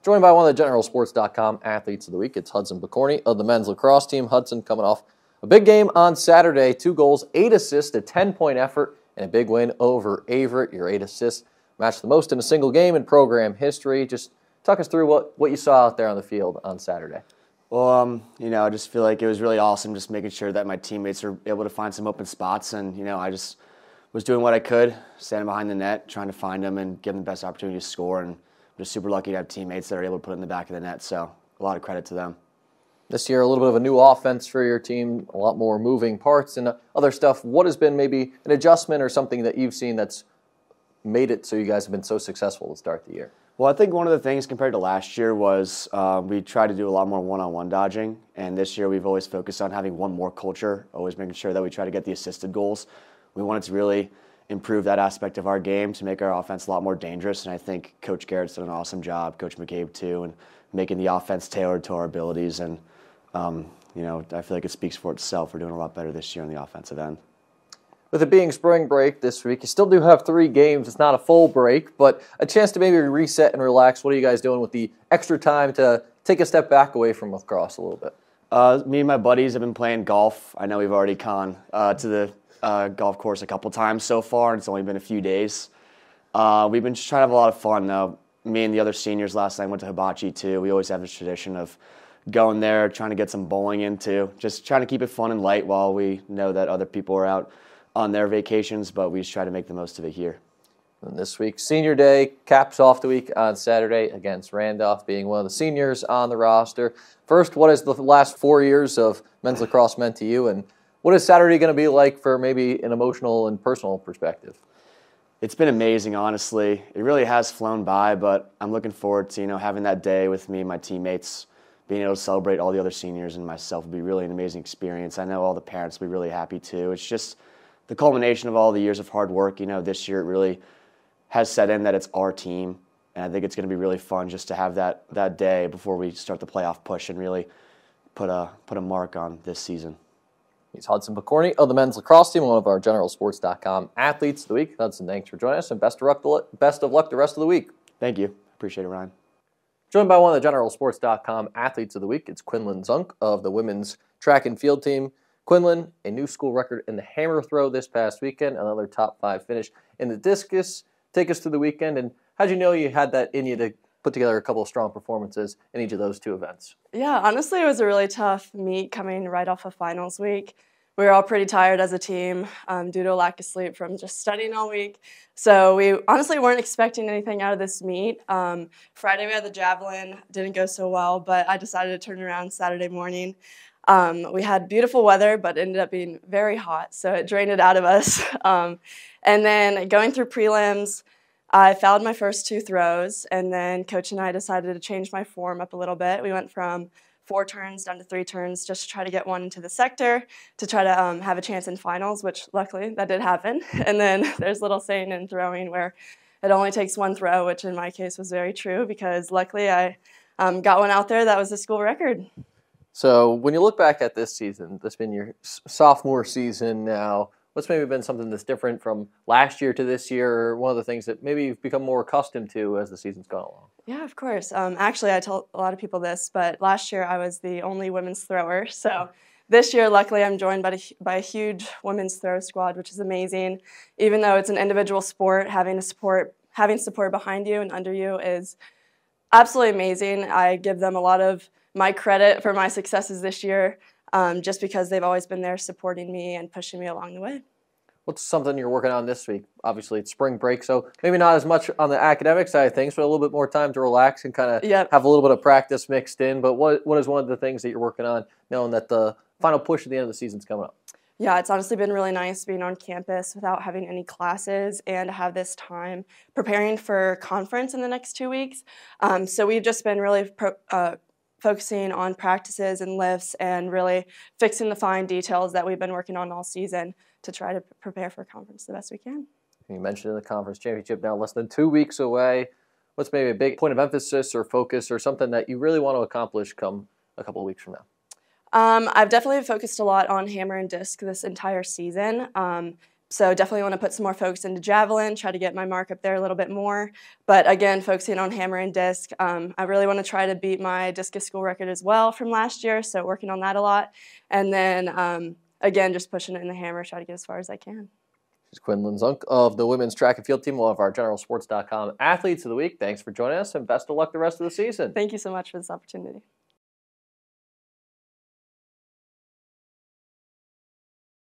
Joined by one of the GeneralSports.com athletes of the week, it's Hudson Pokorny of the men's lacrosse team. Hudson coming off a big game on Saturday, 2 goals, 8 assists, a 10-point effort, and a big win over Averett. Your 8 assists matched the most in a single game in program history. Just talk us through what you saw out there on the field on Saturday. Well, I just feel like it was really awesome just making sure that my teammates were able to find some open spots. And, I just was doing what I could, standing behind the net, trying to find them and give them the best opportunity to score. And I'm just super lucky to have teammates that are able to put it in the back of the net. So a lot of credit to them. This year, a little bit of a new offense for your team, a lot more moving parts and other stuff. What has been maybe an adjustment or something that you've seen that's made it so you guys have been so successful to start the year? Well, I think one of the things compared to last year was we tried to do a lot more one-on-one dodging. And this year we've always focused on having one more culture, always making sure that we try to get the assisted goals. We wanted to really improve that aspect of our game to make our offense a lot more dangerous. And I think Coach Garrett's done an awesome job, Coach McCabe too, and making the offense tailored to our abilities. And, I feel like it speaks for itself. We're doing a lot better this year on the offensive end. With it being spring break this week, you still do have 3 games. It's not a full break, but a chance to maybe reset and relax. What are you guys doing with the extra time to take a step back away from lacrosse a little bit? Me and my buddies have been playing golf. I know we've already gone to the golf course a couple times so far, and it's only been a few days. We've been just trying to have a lot of fun. Me and the other seniors last night went to hibachi too. We always have this tradition of going there, trying to get some bowling in too. Just trying to keep it fun and light while we know that other people are out on their vacations, but we just try to make the most of it here. And this week, Senior Day caps off the week on Saturday against Randolph, being one of the seniors on the roster. First, what has the last 4 years of men's lacrosse meant to you, and what is Saturday going to be like for maybe an emotional and personal perspective? It's been amazing, honestly. It really has flown by, but I'm looking forward to having that day with me and my teammates. Being able to celebrate all the other seniors and myself will be really an amazing experience. I know all the parents will be really happy too. It's just the culmination of all the years of hard work. This year it really has set in that it's our team, and I think it's going to be really fun just to have that day before we start the playoff push and really put a mark on this season. He's Hudson Pokorny of the men's lacrosse team, one of our GeneralSports.com athletes of the week. Hudson, thanks for joining us, and best of luck the rest of the week. Thank you. Appreciate it, Ryan. Joined by one of the GeneralSports.com athletes of the week, it's Quinlin Zunk of the women's track and field team. Quinlin, a new school record in the hammer throw this past weekend, another top 5 finish in the discus. Take us through the weekend, and how'd you know you had that in you to put together a couple of strong performances in each of those 2 events? Yeah, honestly, it was a really tough meet coming right off of finals week. We were all pretty tired as a team due to a lack of sleep from just studying all week. So we honestly weren't expecting anything out of this meet. Friday we had the javelin, didn't go so well, but I decided to turn around Saturday morning. We had beautiful weather, but ended up being very hot, so it drained it out of us. And then going through prelims, I fouled my first 2 throws, and then Coach and I decided to change my form up a little bit. We went from 4 turns down to 3 turns just to try to get one into the sector to try to have a chance in finals, which luckily that did happen. And then there's a little saying in throwing where it only takes 1 throw, which in my case was very true because luckily I got one out there that was a school record. So when you look back at this season, this has been your sophomore season now, what's maybe been something that's different from last year to this year, or one of the things that maybe you've become more accustomed to as the season's gone along? Yeah, of course. Actually, I told a lot of people this, but last year I was the only women's thrower. So this year, luckily, I'm joined by a huge women's throw squad, which is amazing. Even though it's an individual sport, having support behind you and under you is absolutely amazing. I give them a lot of my credit for my successes this year, just because they've always been there supporting me and pushing me along the way. What's something you're working on this week? Obviously, it's spring break, so maybe not as much on the academic side of things, but a little bit more time to relax and kind of have a little bit of practice mixed in. But what is one of the things that you're working on, knowing that the final push at the end of the season's coming up? Yeah, it's honestly been really nice being on campus without having any classes and to have this time preparing for conference in the next 2 weeks. So we've just been really focusing on practices and lifts and really fixing the fine details that we've been working on all season to try to prepare for conference the best we can. You mentioned the conference championship now less than 2 weeks away. What's maybe a big point of emphasis or focus or something that you really want to accomplish come a couple of weeks from now? I've definitely focused a lot on hammer and disc this entire season. So definitely want to put some more focus into javelin, try to get my mark up there a little bit more. But again, focusing on hammer and disc. I really want to try to beat my discus school record as well from last year, so working on that a lot. And then again, just pushing it in the hammer, try to get as far as I can. She's Quinlin Zunk of the women's track and field team. We'll have our GeneralSports.com Athletes of the Week. Thanks for joining us, and best of luck the rest of the season. Thank you so much for this opportunity.